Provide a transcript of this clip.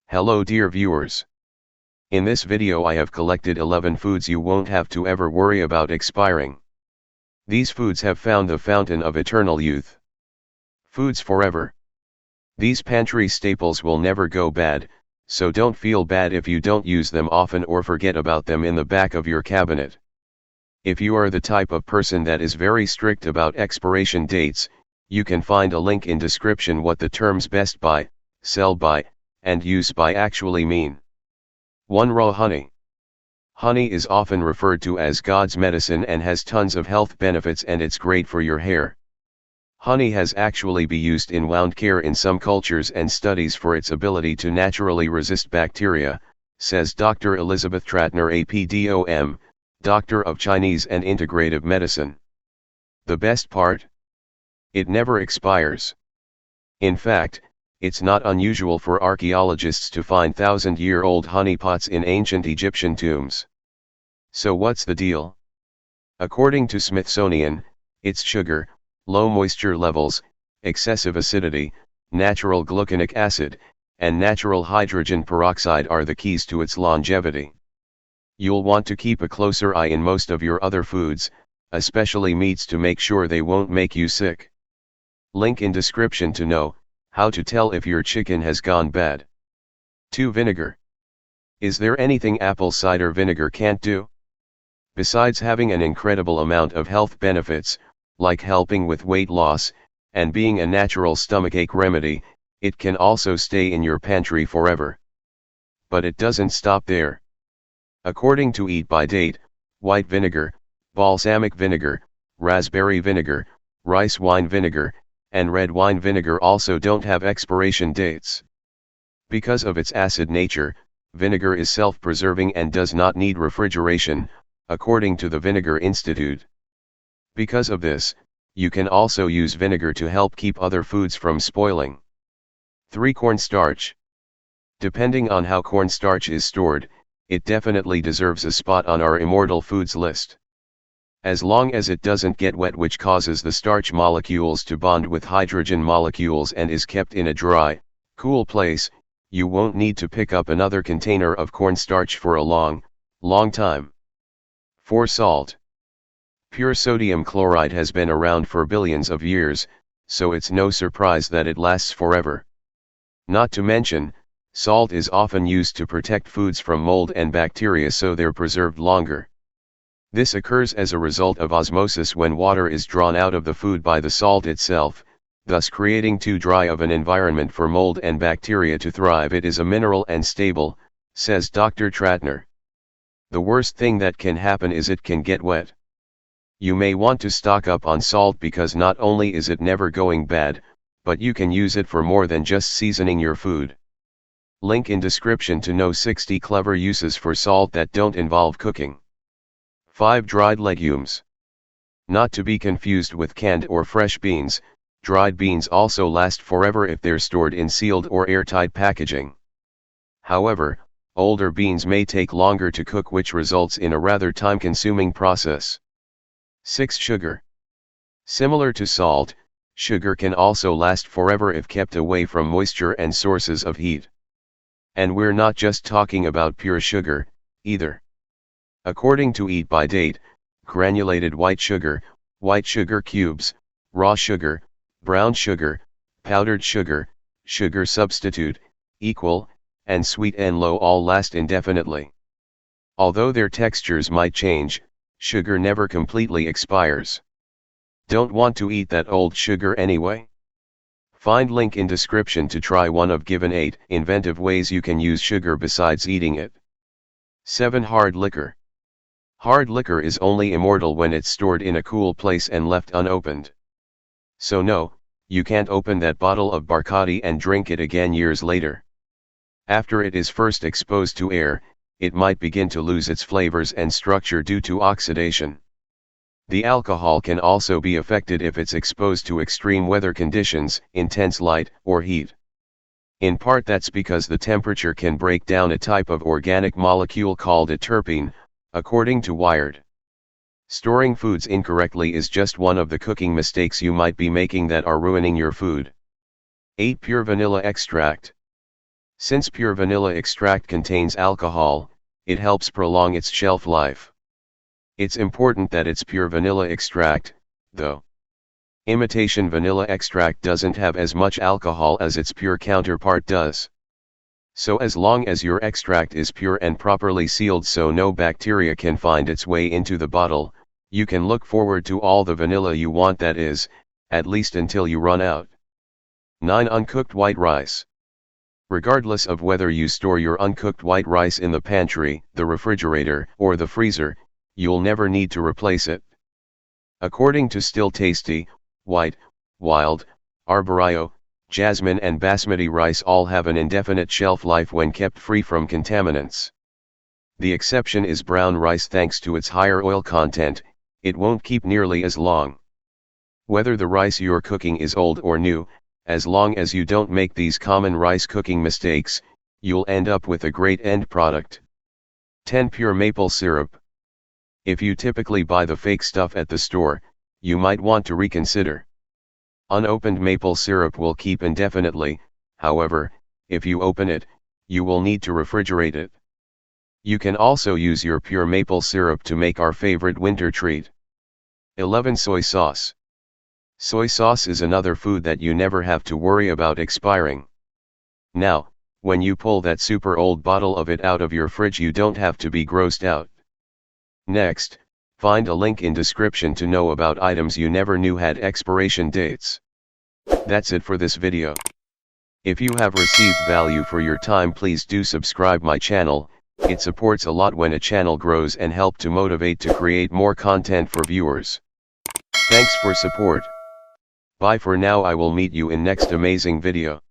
Hello dear viewers. In this video I have collected 11 foods you won't have to ever worry about expiring. These foods have found the fountain of eternal youth. Foods forever. These pantry staples will never go bad, so don't feel bad if you don't use them often or forget about them in the back of your cabinet. If you are the type of person that is very strict about expiration dates, you can find a link in description what the terms best by, sell by, and use by actually mean. 1. Raw honey. Honey is often referred to as God's medicine and has tons of health benefits, and it's great for your hair. Honey has actually been used in wound care in some cultures and studies for its ability to naturally resist bacteria, says Dr. Elizabeth Tratner APDOM, Doctor of Chinese and Integrative Medicine. The best part? It never expires. In fact, it's not unusual for archaeologists to find thousand-year-old honey pots in ancient Egyptian tombs. So what's the deal? According to Smithsonian, it's sugar, low moisture levels, excessive acidity, natural gluconic acid, and natural hydrogen peroxide are the keys to its longevity. You'll want to keep a closer eye in most of your other foods, especially meats, to make sure they won't make you sick. Link in description to know how to tell if your chicken has gone bad. 2. Vinegar. Is there anything apple cider vinegar can't do? Besides having an incredible amount of health benefits, like helping with weight loss, and being a natural stomachache remedy, it can also stay in your pantry forever. But it doesn't stop there. According to Eat by Date, white vinegar, balsamic vinegar, raspberry vinegar, rice wine vinegar, and red wine vinegar also don't have expiration dates. Because of its acid nature, vinegar is self-preserving and does not need refrigeration, according to the Vinegar Institute. Because of this, you can also use vinegar to help keep other foods from spoiling. 3. Cornstarch. Depending on how cornstarch is stored, it definitely deserves a spot on our immortal foods list. As long as it doesn't get wet, which causes the starch molecules to bond with hydrogen molecules, and is kept in a dry, cool place, you won't need to pick up another container of cornstarch for a long time. 4. Salt. Pure sodium chloride has been around for billions of years, so it's no surprise that it lasts forever. Not to mention, salt is often used to protect foods from mold and bacteria so they're preserved longer. This occurs as a result of osmosis when water is drawn out of the food by the salt itself, thus creating too dry of an environment for mold and bacteria to thrive. It is a mineral and stable, says Dr. Tratner. The worst thing that can happen is it can get wet. You may want to stock up on salt because not only is it never going bad, but you can use it for more than just seasoning your food. Link in description to know 60 clever uses for salt that don't involve cooking. 5. Dried legumes. Not to be confused with canned or fresh beans, dried beans also last forever if they're stored in sealed or airtight packaging. However, older beans may take longer to cook, which results in a rather time-consuming process. 6. Sugar. Similar to salt, sugar can also last forever if kept away from moisture and sources of heat. And we're not just talking about pure sugar, either. According to Eat by Date, granulated white sugar cubes, raw sugar, brown sugar, powdered sugar, sugar substitute, equal, and sweet and low all last indefinitely. Although their textures might change, sugar never completely expires. Don't want to eat that old sugar anyway? Find link in description to try one of given 8 inventive ways you can use sugar besides eating it. 7. Hard liquor. Hard liquor is only immortal when it's stored in a cool place and left unopened. So no, you can't open that bottle of Bacardi and drink it again years later. After it is first exposed to air, it might begin to lose its flavors and structure due to oxidation. The alcohol can also be affected if it's exposed to extreme weather conditions, intense light, or heat. In part that's because the temperature can break down a type of organic molecule called a terpene, according to Wired. Storing foods incorrectly is just one of the cooking mistakes you might be making that are ruining your food. 8. Pure vanilla extract. Since pure vanilla extract contains alcohol, it helps prolong its shelf life. It's important that it's pure vanilla extract, though. Imitation vanilla extract doesn't have as much alcohol as its pure counterpart does. So as long as your extract is pure and properly sealed so no bacteria can find its way into the bottle, you can look forward to all the vanilla you want, that is, at least until you run out. 9. Uncooked white rice. Regardless of whether you store your uncooked white rice in the pantry, the refrigerator, or the freezer, you'll never need to replace it. According to Still Tasty, white, wild, arborio, jasmine and basmati rice all have an indefinite shelf life when kept free from contaminants. The exception is brown rice. Thanks to its higher oil content, it won't keep nearly as long. Whether the rice you're cooking is old or new, as long as you don't make these common rice cooking mistakes, you'll end up with a great end product. 10. Pure maple syrup. If you typically buy the fake stuff at the store, you might want to reconsider. Unopened maple syrup will keep indefinitely, however, if you open it, you will need to refrigerate it. You can also use your pure maple syrup to make our favorite winter treat. 11. Soy sauce. Soy sauce is another food that you never have to worry about expiring. Now, when you pull that super old bottle of it out of your fridge, you don't have to be grossed out. Next, find a link in description to know about items you never knew had expiration dates. That's it for this video. If you have received value for your time, please do subscribe my channel. It supports a lot when a channel grows and help to motivate to create more content for viewers. Thanks for support. Bye for now. I will meet you in next amazing video.